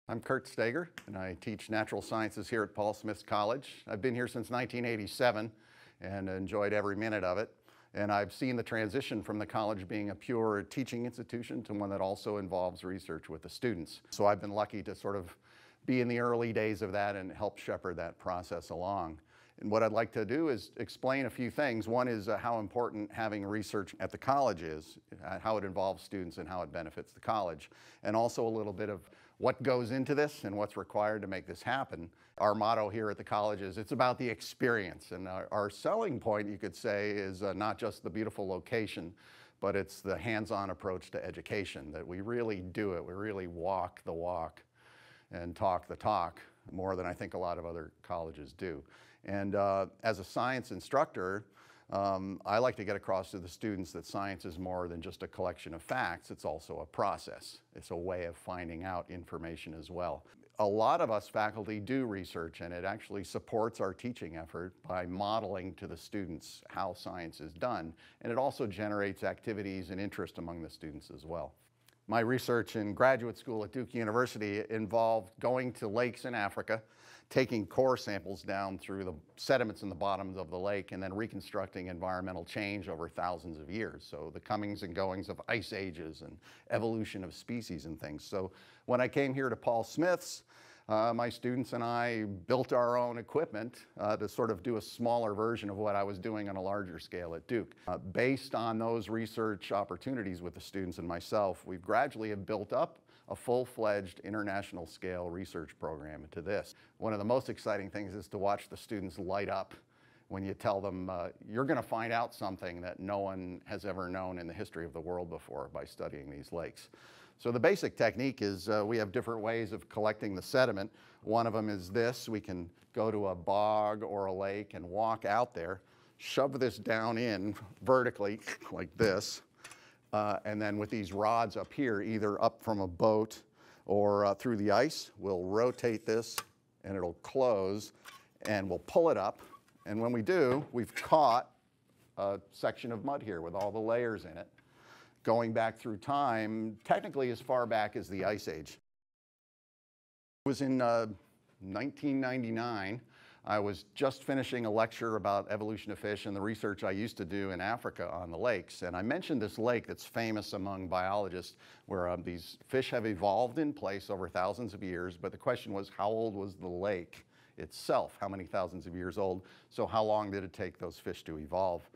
I'm Kurt Steger, and I teach natural sciences here at Paul Smith's College. I've been here since 1987 and enjoyed every minute of it. And I've seen the transition from the college being a pure teaching institution to one that also involves research with the students. So I've been lucky to sort of be in the early days of that and help shepherd that process along. And what I'd like to do is explain a few things. One is how important having research at the college is, how it involves students and how it benefits the college, and also a little bit of what goes into this and what's required to make this happen. Our motto here at the college is it's about the experience, and our selling point, you could say, is not just the beautiful location, but it's the hands-on approach to education, that we really do it. We really walk the walk and talk the talk more than I think a lot of other colleges do. And as a science instructor, I like to get across to the students that science is more than just a collection of facts. It's also a process. It's a way of finding out information as well. A lot of us faculty do research, and it actually supports our teaching effort by modeling to the students how science is done. And it also generates activities and interest among the students as well. My research in graduate school at Duke University involved going to lakes in Africa, taking core samples down through the sediments in the bottoms of the lake, and then reconstructing environmental change over thousands of years. So the comings and goings of ice ages and evolution of species and things. So when I came here to Paul Smith's, my students and I built our own equipment to sort of do a smaller version of what I was doing on a larger scale at Duke. Based on those research opportunities with the students and myself, we've gradually have built up a full-fledged international scale research program into this. One of the most exciting things is to watch the students light up when you tell them you're going to find out something that no one has ever known in the history of the world before by studying these lakes. So the basic technique is we have different ways of collecting the sediment. One of them is this. We can go to a bog or a lake and walk out there, shove this down in vertically like this, and then with these rods up here, either up from a boat or through the ice, we'll rotate this and it'll close, and we'll pull it up. And when we do, we've caught a section of mud here with all the layers in it, going back through time, technically as far back as the Ice Age. It was in 1999. I was just finishing a lecture about evolution of fish and the research I used to do in Africa on the lakes. And I mentioned this lake that's famous among biologists where these fish have evolved in place over thousands of years. But the question was, how old was the lake itself? How many thousands of years old? So how long did it take those fish to evolve?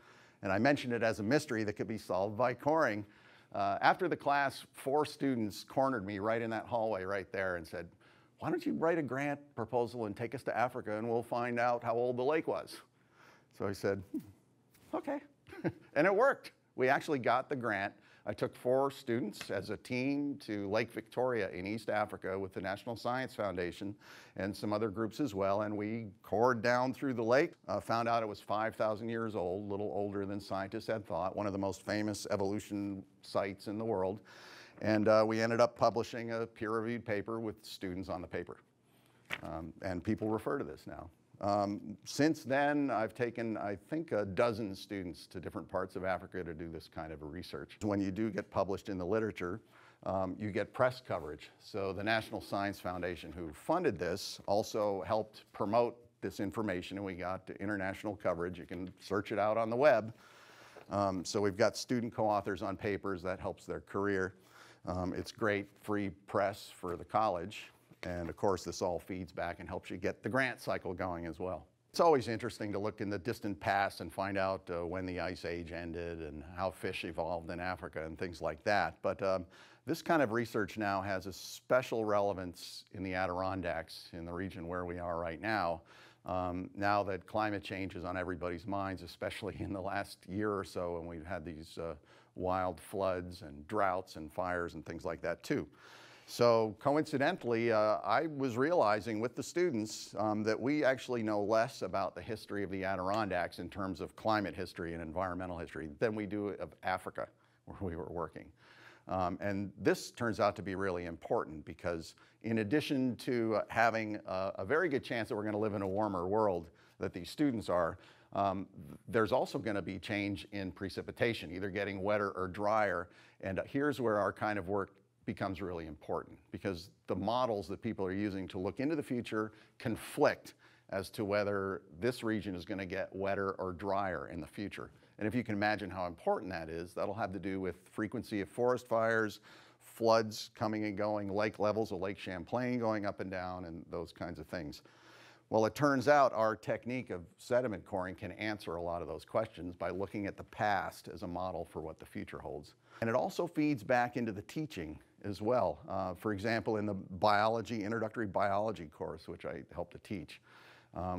And I mentioned it as a mystery that could be solved by coring. After the class, 4 students cornered me right in that hallway right there and said, why don't you write a grant proposal and take us to Africa and we'll find out how old the lake was? So I said, okay. And it worked. We actually got the grant. I took 4 students as a team to Lake Victoria in East Africa with the National Science Foundation and some other groups as well. And we cored down through the lake, found out it was 5,000 years old, a little older than scientists had thought, one of the most famous evolution sites in the world. And we ended up publishing a peer-reviewed paper with students on the paper. And people refer to this now. Since then, I've taken, I think, a dozen students to different parts of Africa to do this kind of a research. When you do get published in the literature, you get press coverage. So the National Science Foundation, who funded this, also helped promote this information, and we got international coverage. You can search it out on the web. So we've got student co-authors on papers. That helps their career. It's great free press for the college. And of course, this all feeds back and helps you get the grant cycle going as well. It's always interesting to look in the distant past and find out when the Ice Age ended and how fish evolved in Africa and things like that. But this kind of research now has a special relevance in the Adirondacks, in the region where we are right now. Now that climate change is on everybody's minds, especially in the last year or so, and we've had these wild floods and droughts and fires and things like that too. So coincidentally, I was realizing with the students that we actually know less about the history of the Adirondacks in terms of climate history and environmental history than we do of Africa, where we were working. And this turns out to be really important because in addition to having a very good chance that we're going to live in a warmer world that these students are, there's also going to be change in precipitation, either getting wetter or drier. And here's where our kind of work becomes really important because the models that people are using to look into the future conflict as to whether this region is going to get wetter or drier in the future. And if you can imagine how important that is, that'll have to do with frequency of forest fires, floods coming and going, lake levels of Lake Champlain going up and down, and those kinds of things. Well, it turns out our technique of sediment coring can answer a lot of those questions by looking at the past as a model for what the future holds. And it also feeds back into the teaching as well. For example, in the introductory biology course, which I help to teach,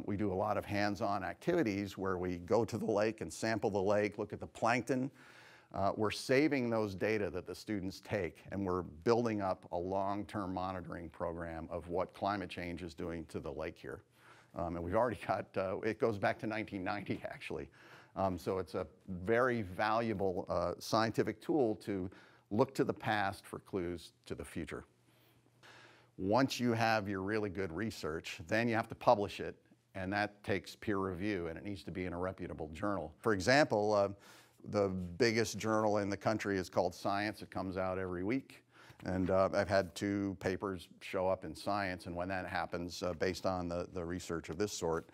we do a lot of hands-on activities where we go to the lake and sample the lake, look at the plankton. We're saving those data that the students take, and we're building up a long-term monitoring program of what climate change is doing to the lake here. And we've already got, it goes back to 1990 actually. So it's a very valuable scientific tool to look to the past for clues to the future. Once you have your really good research, then you have to publish it, and that takes peer review, and it needs to be in a reputable journal. For example, the biggest journal in the country is called Science. It comes out every week. And I've had 2 papers show up in Science, and when that happens, based on the research of this sort,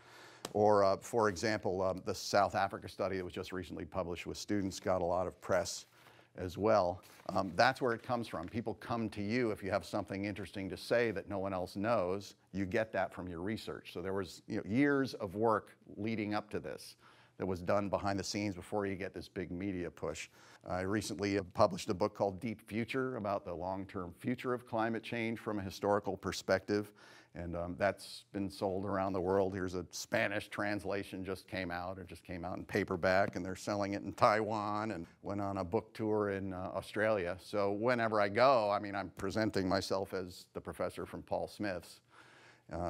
or for example, the South Africa study that was just recently published with students got a lot of press as well. That's where it comes from. People come to you if you have something interesting to say that no one else knows. You get that from your research. So there was years of work leading up to this that was done behind the scenes before you get this big media push. I recently published a book called Deep Future about the long-term future of climate change from a historical perspective, and that's been sold around the world. Here's a Spanish translation just came out. It just came out in paperback, and they're selling it in Taiwan, and went on a book tour in Australia. So whenever I go, I mean, I'm presenting myself as the professor from Paul Smith's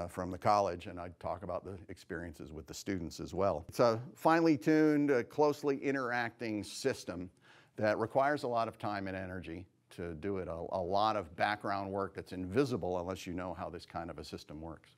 from the college, and I talk about the experiences with the students as well. It's a finely tuned, closely interacting system that requires a lot of time and energy to do it, a lot of background work that's invisible unless you know how this kind of a system works.